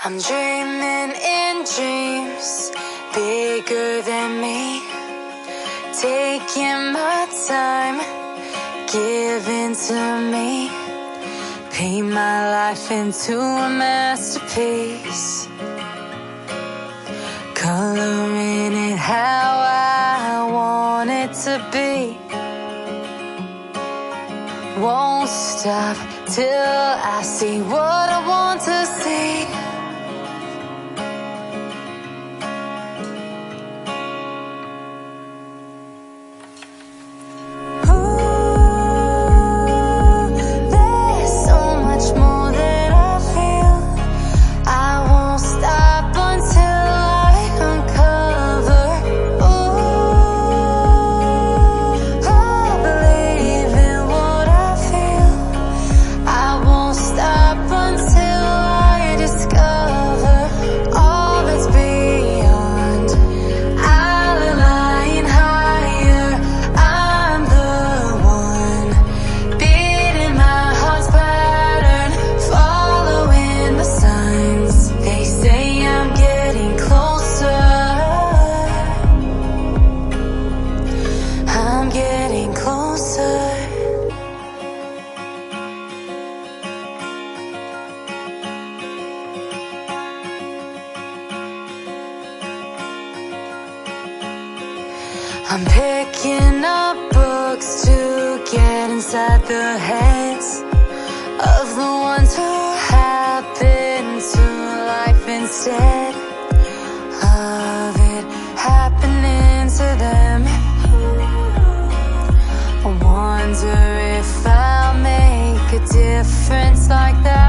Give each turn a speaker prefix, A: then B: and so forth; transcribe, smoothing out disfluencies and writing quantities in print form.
A: I'm dreaming in dreams bigger than me, taking my time, giving to me, paint my life into a masterpiece, coloring it how I want it to be. Won't stop till I see what I want to see. I'm picking up books to get inside the heads of the ones who happen to life instead of it happening to them. I wonder if I'll make a difference like that.